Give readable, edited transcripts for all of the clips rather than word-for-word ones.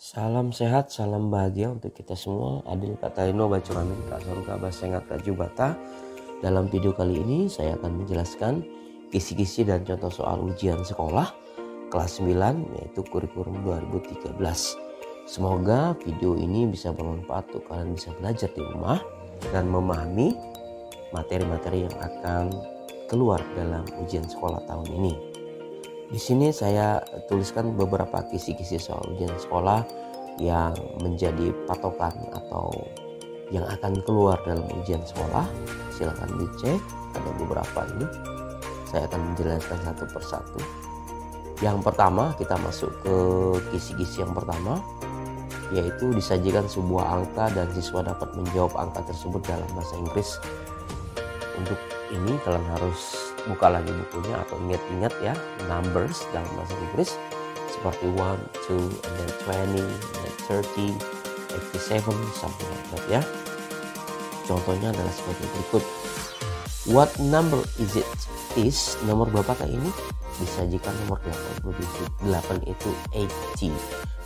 Salam sehat, salam bahagia untuk kita semua. Adil Katalino Bacoramin Kak Sorga Basengat Kak Jubata. Dalam video kali ini saya akan menjelaskan kisi-kisi dan contoh soal ujian sekolah kelas 9 yaitu kurikulum 2013. Semoga video ini bisa bermanfaat untuk kalian bisa belajar di rumah dan memahami materi-materi yang akan keluar dalam ujian sekolah tahun ini. Di sini saya tuliskan beberapa kisi-kisi soal ujian sekolah yang menjadi patokan atau yang akan keluar dalam ujian sekolah. Silakan dicek, ada beberapa ini. Saya akan menjelaskan satu persatu. Yang pertama, kita masuk ke kisi-kisi yang pertama, yaitu disajikan sebuah angka dan siswa dapat menjawab angka tersebut dalam bahasa Inggris. Untuk ini kalian harus buka lagi bukunya atau ingat-ingat ya numbers dalam bahasa Inggris seperti 1, 2, and then 20, and then 30, 87, something like that ya. Contohnya adalah seperti berikut. What number is it? Is nomor berapakah ini? Disajikan nomor 87. 8 itu 80.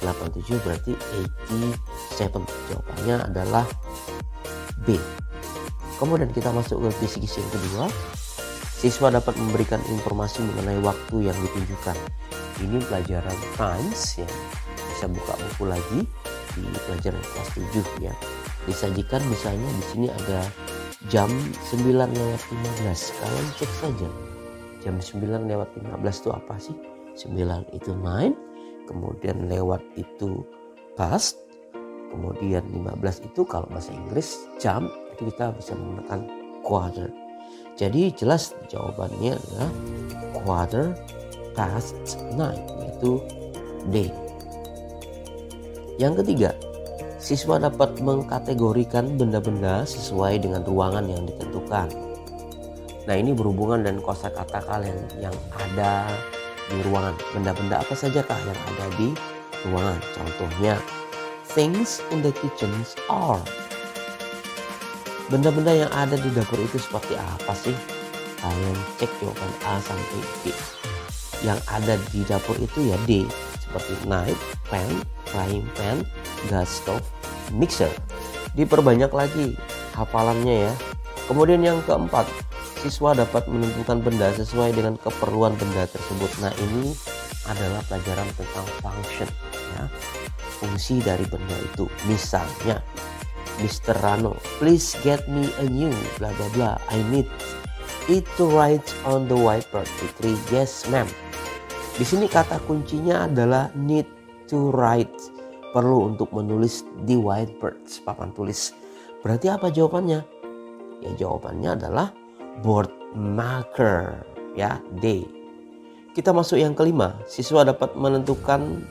87 berarti 87. Jawabannya adalah B. Kemudian kita masuk ke kisi-kisi yang kedua. Siswa dapat memberikan informasi mengenai waktu yang ditunjukkan. Ini pelajaran Science ya. Bisa buka buku lagi di pelajaran kelas 7 ya. Disajikan misalnya di sini ada jam 9:15. Kalian cek saja. Jam 9:15 itu apa sih? 9 itu 9, kemudian lewat itu past, kemudian 15 itu kalau bahasa Inggris jam, itu kita bisa menggunakan quarter. Jadi jelas jawabannya adalah quarter past 9, yaitu D. Yang ketiga, siswa dapat mengkategorikan benda-benda sesuai dengan ruangan yang ditentukan. Nah, ini berhubungan dengan kosakata kalian yang ada di ruangan. Benda-benda apa sajakah yang ada di ruangan? Contohnya, things in the kitchen are. Benda-benda yang ada di dapur itu seperti apa sih? Kalian cek jawaban A sampai B. Yang ada di dapur itu ya D, seperti knife, pan, frying pan, gas stove, mixer. Diperbanyak lagi hafalannya ya. Kemudian yang keempat, siswa dapat menentukan benda sesuai dengan keperluan benda tersebut. Nah, ini adalah pelajaran tentang function ya. Fungsi dari benda itu. Misalnya, Mr. Rano, please get me a new bla bla bla. I need it to write on the whiteboard. Fitri, yes ma'am. Di sini kata kuncinya adalah need to write. Perlu untuk menulis di whiteboard, papan tulis. Berarti apa jawabannya? Ya, jawabannya adalah board marker ya, D. Kita masuk yang kelima. Siswa dapat menentukan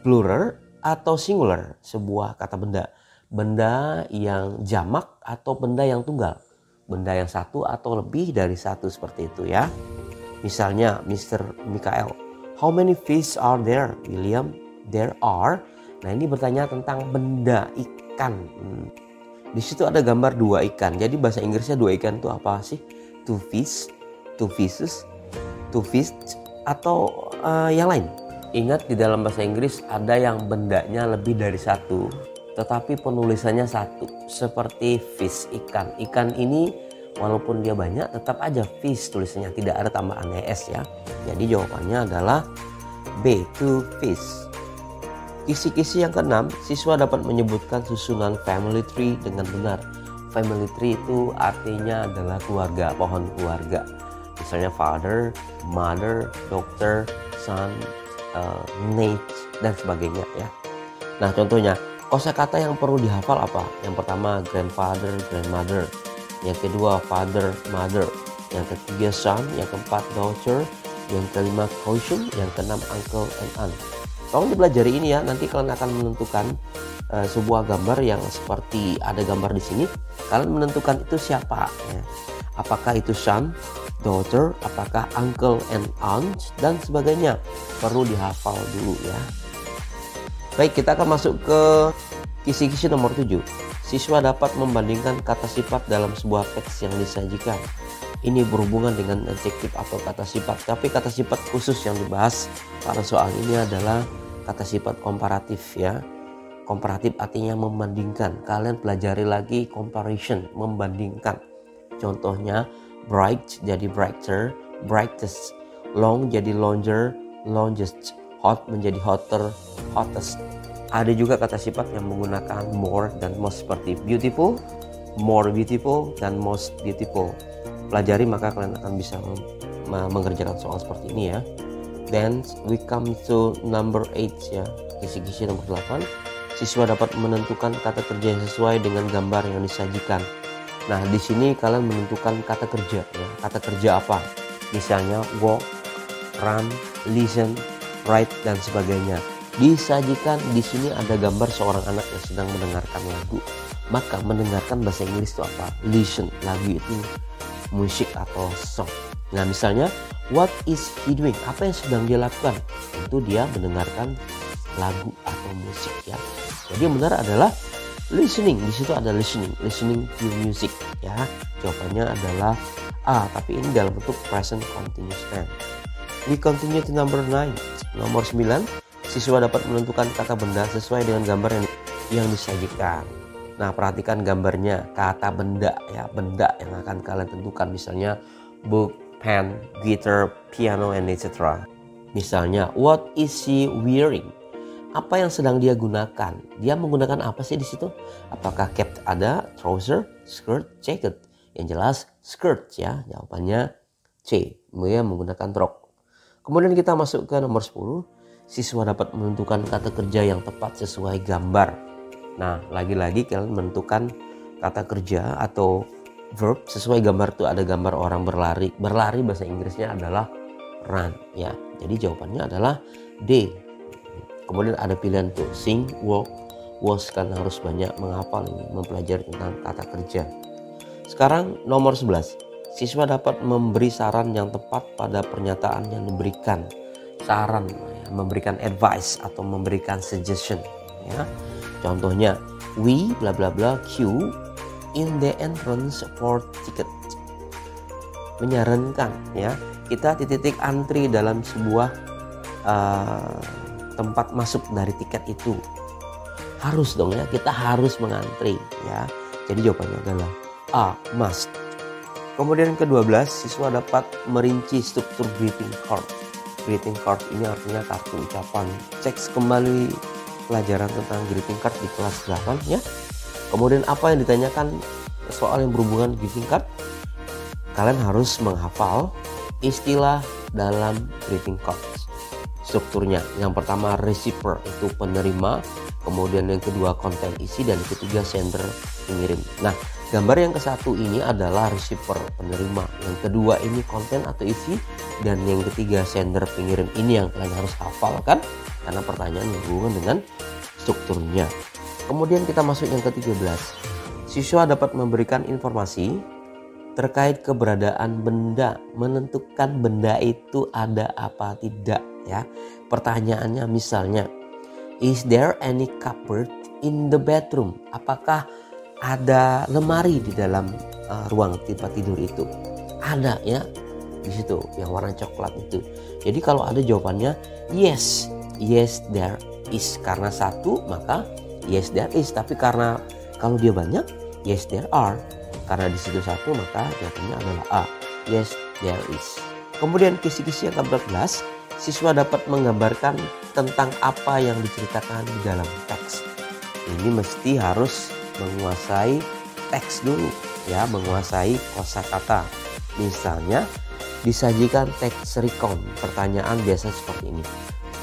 plural atau singular sebuah kata benda. Benda yang jamak atau benda yang tunggal. Benda yang satu atau lebih dari satu, seperti itu ya. Misalnya Mr. Mikael, how many fish are there? William, there are. Nah, ini bertanya tentang benda ikan. Di situ ada gambar 2 ikan. Jadi bahasa Inggrisnya 2 ikan itu apa sih? Two fish, two fishes, two fish, atau yang lain. Ingat, di dalam bahasa Inggris ada yang bendanya lebih dari satu, tetapi penulisannya satu, seperti fish, ikan. Ikan ini walaupun dia banyak tetap aja fish tulisannya, tidak ada tambahan es ya. Jadi jawabannya adalah B, two fish. Kisi-kisi yang keenam, siswa dapat menyebutkan susunan family tree dengan benar. Family tree itu artinya adalah keluarga, pohon keluarga. Misalnya father, mother, doctor, son, mate, dan sebagainya ya. Nah, contohnya kosakata yang perlu dihafal apa? Yang pertama grandfather, grandmother. Yang kedua father, mother. Yang ketiga son. Yang keempat daughter. Yang kelima cousin. Yang keenam uncle and aunt. Tolong dipelajari ini ya. Nanti kalian akan menentukan sebuah gambar yang seperti ada gambar di sini. Kalian menentukan itu siapa ya. Apakah itu son, daughter, apakah uncle and aunt, dan sebagainya. Perlu dihafal dulu ya. Baik, kita akan masuk ke kisi-kisi nomor 7. Siswa dapat membandingkan kata sifat dalam sebuah teks yang disajikan. Ini berhubungan dengan adjektif atau kata sifat. Tapi kata sifat khusus yang dibahas pada soal ini adalah kata sifat komparatif ya. Komparatif artinya membandingkan. Kalian pelajari lagi comparison, membandingkan. Contohnya bright jadi brighter, brightest. Long jadi longer, longest. Hot menjadi hotter, hottest. Ada juga kata sifat yang menggunakan more dan most seperti beautiful, more beautiful, dan most beautiful. Pelajari maka kalian akan bisa mengerjakan soal seperti ini ya. Then we come to number 8 ya. Kisi-kisi nomor 8. Siswa dapat menentukan kata kerja yang sesuai dengan gambar yang disajikan. Nah, di sini kalian menentukan kata kerja ya. Kata kerja apa? Misalnya walk, run, listen, write dan sebagainya. Disajikan di sini ada gambar seorang anak yang sedang mendengarkan lagu. Maka mendengarkan bahasa Inggris itu apa? Listen. Lagu itu musik atau song. Nah, misalnya what is he doing? Apa yang sedang dia lakukan? Tentu dia mendengarkan lagu atau musik ya. Jadi yang benar adalah listening. Di situ ada listening to music ya. Jawabannya adalah A, tapi ini dalam bentuk present continuous tense. We continue to number 9. Nomor 9, siswa dapat menentukan kata benda sesuai dengan gambar yang disajikan. Nah, perhatikan gambarnya, kata benda ya, benda yang akan kalian tentukan, misalnya book, pen, guitar, piano, and etc. Misalnya, what is she wearing? Apa yang sedang dia gunakan? Dia menggunakan apa sih di situ? Apakah cap ada, trouser, skirt, jacket? Yang jelas skirt ya, jawabannya C. Dia menggunakan rok. Kemudian kita masuk ke nomor 10. Siswa dapat menentukan kata kerja yang tepat sesuai gambar. Nah, lagi-lagi kalian menentukan kata kerja atau verb sesuai gambar tuh. Ada gambar orang berlari. Berlari bahasa Inggrisnya adalah run ya. Jadi jawabannya adalah D. Kemudian ada pilihan tuh sing, walk, was, kan harus banyak menghafal ini, mempelajari tentang kata kerja. Sekarang nomor 11. Siswa dapat memberi saran yang tepat pada pernyataan yang diberikan. Saran ya, memberikan advice atau memberikan suggestion ya. Contohnya we bla bla bla queue in the entrance for ticket. Menyarankan ya, kita titik antri dalam sebuah tempat masuk dari tiket itu. Harus dong ya, kita harus mengantri ya. Jadi jawabannya adalah A, must. Kemudian ke-12, siswa dapat merinci struktur greeting card. Greeting card ini artinya kartu ucapan. Cek kembali pelajaran tentang greeting card di kelas 8 ya. Kemudian apa yang ditanyakan soal yang berhubungan greeting card? Kalian harus menghafal istilah dalam greeting card. Strukturnya, yang pertama receiver itu penerima, kemudian yang kedua konten isi, dan yang ketiga sender pengirim. Nah, gambar yang ke-1 ini adalah receiver penerima, yang kedua ini konten atau isi, dan yang ketiga sender pengirim. Ini yang kalian harus hafalkan karena pertanyaan yang berhubungan dengan strukturnya. Kemudian kita masuk yang ke-13. Siswa dapat memberikan informasi terkait keberadaan benda, menentukan benda itu ada apa tidak ya. Pertanyaannya misalnya, is there any cupboard in the bedroom? Apakah ada lemari di dalam ruang tempat tidur itu? Ada ya, di situ yang warna coklat itu. Jadi kalau ada jawabannya yes, yes there is. Karena satu maka yes there is. Tapi karena kalau dia banyak, yes there are. Karena di situ satu maka jawabannya adalah A, yes there is. Kemudian kisi-kisi yang ke-14, siswa dapat menggambarkan tentang apa yang diceritakan di dalam teks. Ini mesti harus menguasai teks dulu ya, menguasai kosakata. Misalnya disajikan teks recount. Pertanyaan biasa seperti ini.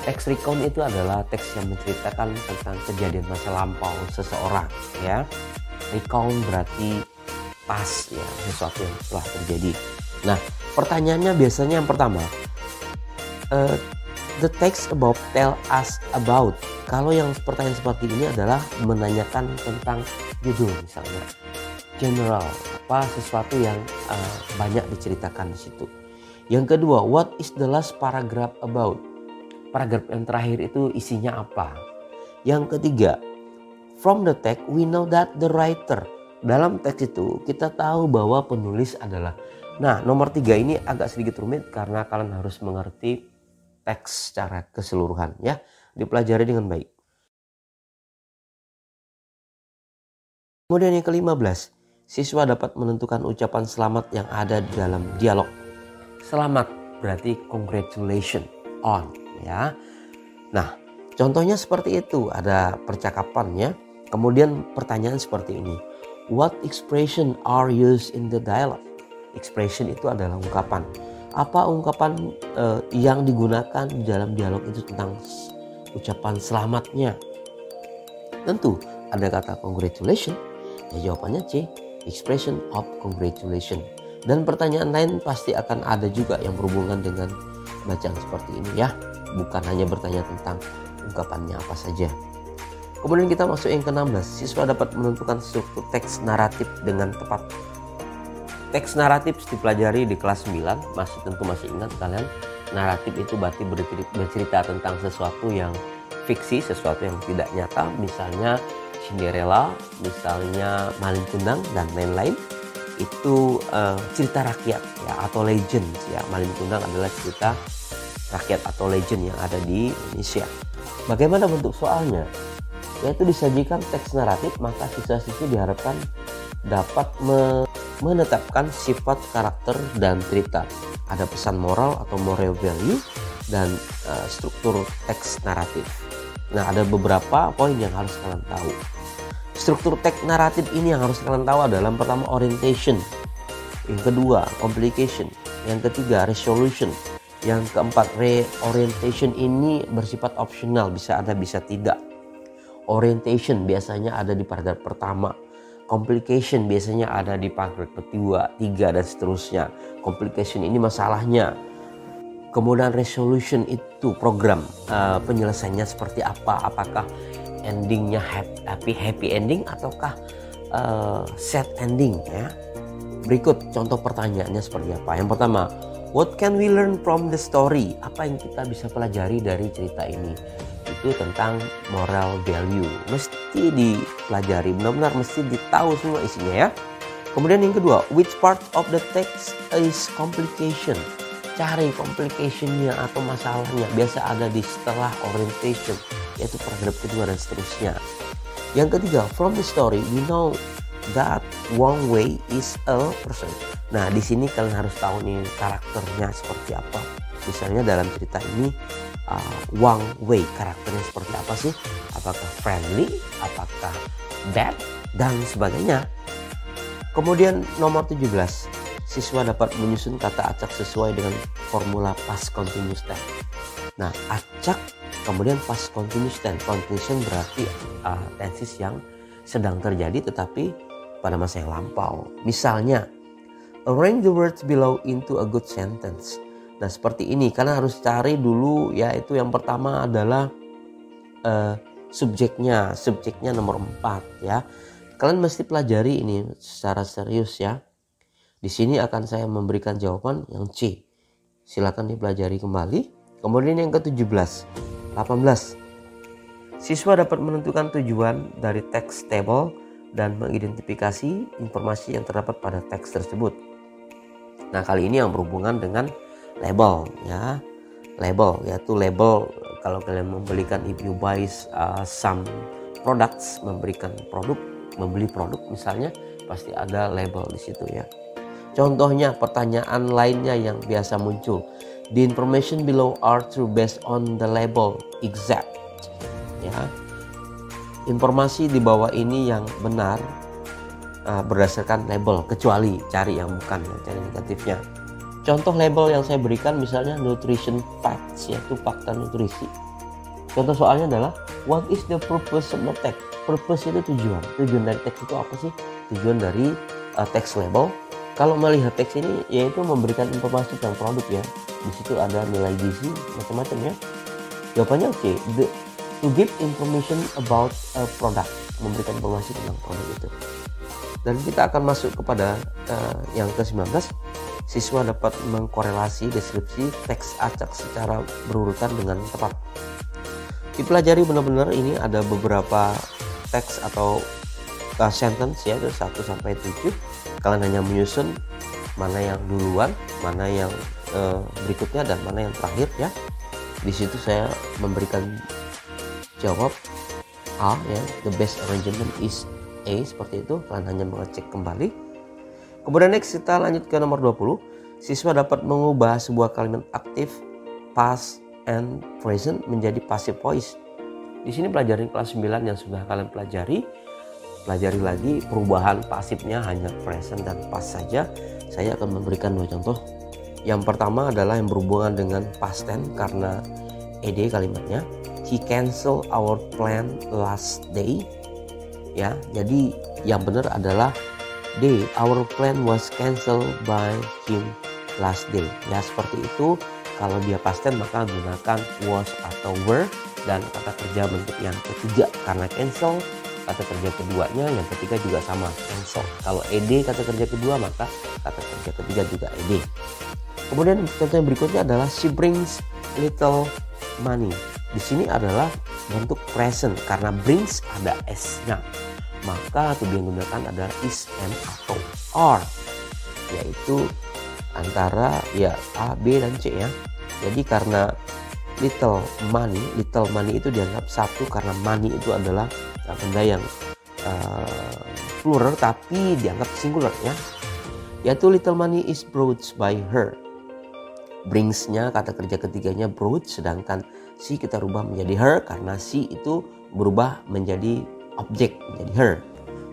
Teks recount itu adalah teks yang menceritakan tentang kejadian masa lampau seseorang ya. Recount berarti pas ya, sesuatu yang telah terjadi. Nah, pertanyaannya biasanya yang pertama, the text about tell us about. Kalau yang pertanyaan seperti ini adalah menanyakan tentang judul, misalnya general, apa sesuatu yang banyak diceritakan di situ. Yang kedua, what is the last paragraph about? Paragraf yang terakhir itu isinya apa? Yang ketiga, from the text we know that the writer. Dalam teks itu kita tahu bahwa penulis adalah. Nah, nomor 3 ini agak sedikit rumit karena kalian harus mengerti teks secara keseluruhan ya. dipelajari dengan baik. Kemudian yang ke-15, siswa dapat menentukan ucapan selamat yang ada di dalam dialog. Selamat berarti congratulations on, ya. Nah, contohnya seperti itu, ada percakapannya. Kemudian pertanyaan seperti ini. What expression are used in the dialogue? Expression itu adalah ungkapan. Apa ungkapan yang digunakan di dalam dialog itu tentang ucapan selamatnya? Tentu ada kata congratulations. Ya, jawabannya C, expression of congratulation. Dan pertanyaan lain pasti akan ada juga yang berhubungan dengan bacaan seperti ini, ya. Bukan hanya bertanya tentang ungkapannya apa saja. Kemudian kita masuk yang ke-16. Siswa dapat menentukan struktur teks naratif dengan tepat. Teks naratif dipelajari di kelas 9. Masih ingat kalian? Naratif itu berarti bercerita tentang sesuatu yang fiksi, sesuatu yang tidak nyata. Misalnya Cinderella, misalnya Malin Kundang dan lain-lain. Itu cerita rakyat, ya, atau legend, ya. Malin Kundang adalah cerita rakyat atau legend yang ada di Indonesia. Bagaimana bentuk soalnya? Yaitu disajikan teks naratif, maka siswa-siswi diharapkan dapat menetapkan sifat, karakter, dan cerita. Ada pesan moral atau moral value dan struktur teks naratif. Nah, ada beberapa poin yang harus kalian tahu. Struktur teks naratif ini yang harus kalian tahu adalah pertama orientation, yang kedua complication, yang ketiga resolution, yang keempat reorientation ini bersifat optional, bisa ada bisa tidak. Orientation biasanya ada di paragraf pertama, complication biasanya ada di paragraf kedua, tiga, dan seterusnya. Complication ini masalahnya. Kemudian resolution itu program penyelesaiannya seperti apa, apakah endingnya happy ending ataukah sad ending, ya. Berikut contoh pertanyaannya seperti apa. Yang pertama, what can we learn from the story? Apa yang kita bisa pelajari dari cerita ini? Itu tentang moral value. Mesti dipelajari, benar-benar mesti ditahu semua isinya, ya. Kemudian yang kedua, which part of the text is complication? Cari complicationnya atau masalahnya. Biasa ada di setelah orientation, yaitu paragraf kedua dan seterusnya. Yang ketiga, from the story we know that Wang Wei is a person. Nah, di sini kalian harus tahu nih karakternya seperti apa. Misalnya dalam cerita ini Wang Wei karakternya seperti apa sih? Apakah friendly, apakah bad, dan sebagainya. Kemudian nomor 17, siswa dapat menyusun kata acak sesuai dengan formula past continuous tense. Nah, acak kemudian past continuous tense. Continuous berarti tenses yang sedang terjadi tetapi pada masa yang lampau. Misalnya, arrange the words below into a good sentence. Nah, seperti ini kalian harus cari dulu, yaitu yang pertama adalah subjeknya nomor 4, ya. Kalian mesti pelajari ini secara serius, ya. Di sini akan saya memberikan jawaban yang C. Silakan dipelajari kembali. Kemudian yang ke-17, 18. Siswa dapat menentukan tujuan dari teks table dan mengidentifikasi informasi yang terdapat pada teks tersebut. Nah, kali ini yang berhubungan dengan label, ya. Label, yaitu label kalau kalian membelikan, if you buy some products, membeli produk misalnya, pasti ada label di situ, ya. Contohnya pertanyaan lainnya yang biasa muncul. The information below are true based on the label except, ya. Informasi di bawah ini yang benar berdasarkan label, kecuali cari yang bukan, ya, cari negatifnya. Contoh label yang saya berikan misalnya nutrition facts, yaitu fakta nutrisi. Contoh soalnya adalah what is the purpose of the text? Purpose itu tujuan. Tujuan dari teks itu apa sih? Tujuan dari teks label. Kalau melihat teks ini yaitu memberikan informasi tentang produk, ya. Di situ ada nilai gizi macam-macam, ya. Jawabannya C. To give information about a product, memberikan informasi tentang produk itu. Dan kita akan masuk kepada yang ke-19. Siswa dapat mengkorelasi deskripsi teks acak secara berurutan dengan tepat. Dipelajari benar-benar, ini ada beberapa teks atau sentence, ya, itu 1 sampai 7. Kalian hanya menyusun mana yang duluan, mana yang berikutnya, dan mana yang terakhir, ya. Di situ saya memberikan jawab A ya, the best arrangement is A, seperti itu. Kalian hanya mengecek kembali. Kemudian next kita lanjut ke nomor 20. Siswa dapat mengubah sebuah kalimat aktif past and present menjadi passive voice. Di sini pelajaran kelas 9 yang sudah kalian pelajari lagi perubahan pasifnya hanya present dan past saja. Saya akan memberikan 2 contoh. Yang pertama adalah yang berhubungan dengan past tense karena ed kalimatnya. He cancel our plan last day. Ya, jadi yang benar adalah day. Our plan was cancelled by him last day. Ya, seperti itu. Kalau dia past tense maka gunakan was atau were, dan kata kerja bentuk yang ketiga karena cancel. Kata kerja keduanya yang ketiga juga sama, cancel. Kalau ed kata kerja kedua maka kata kerja ketiga juga ed. Kemudian contoh yang berikutnya adalah she brings little money. Di sini adalah bentuk present karena brings ada s-nya. Maka to be yang digunakan adalah is and atau are, yaitu antara ya A, B dan C ya. Jadi karena little money itu dianggap satu karena money itu adalah benda yang plural tapi dianggap singular ya. Yaitu little money is brought by her. Brings-nya kata kerja ketiganya brought, sedangkan she kita rubah menjadi her karena she itu berubah menjadi objek, menjadi her.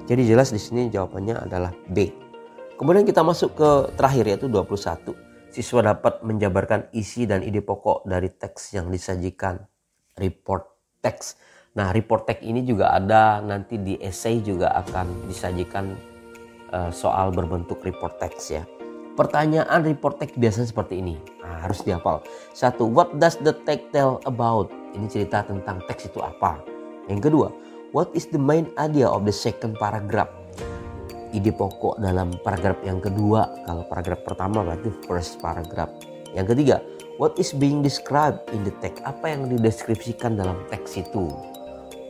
Jadi jelas di sini jawabannya adalah B. Kemudian kita masuk ke terakhir yaitu 21. Siswa dapat menjabarkan isi dan ide pokok dari teks yang disajikan. Report text. Nah, report text ini juga ada nanti di essay juga akan disajikan soal berbentuk report text ya. Pertanyaan report text biasanya seperti ini. Nah, harus dihafal. 1. What does the text tell about? Ini cerita tentang teks itu apa. Yang kedua, what is the main idea of the second paragraph? Ide pokok dalam paragraf yang kedua. Kalau paragraf pertama berarti first paragraph. Yang ketiga, what is being described in the text? Apa yang dideskripsikan dalam teks itu?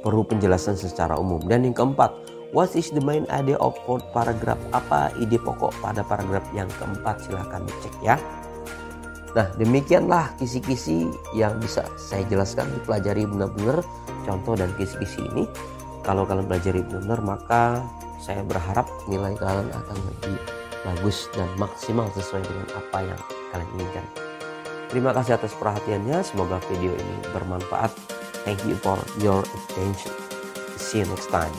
Perlu penjelasan secara umum. Dan yang keempat, what is the main idea of fourth paragraph? Apa ide pokok pada paragraf yang keempat? Silahkan dicek ya. Nah, demikianlah kisi-kisi yang bisa saya jelaskan. Dipelajari benar-benar contoh dan kisi-kisi ini. Kalau kalian pelajari benar, maka saya berharap nilai kalian akan lebih bagus dan maksimal sesuai dengan apa yang kalian inginkan. Terima kasih atas perhatiannya. Semoga video ini bermanfaat. Thank you for your attention. See you next time.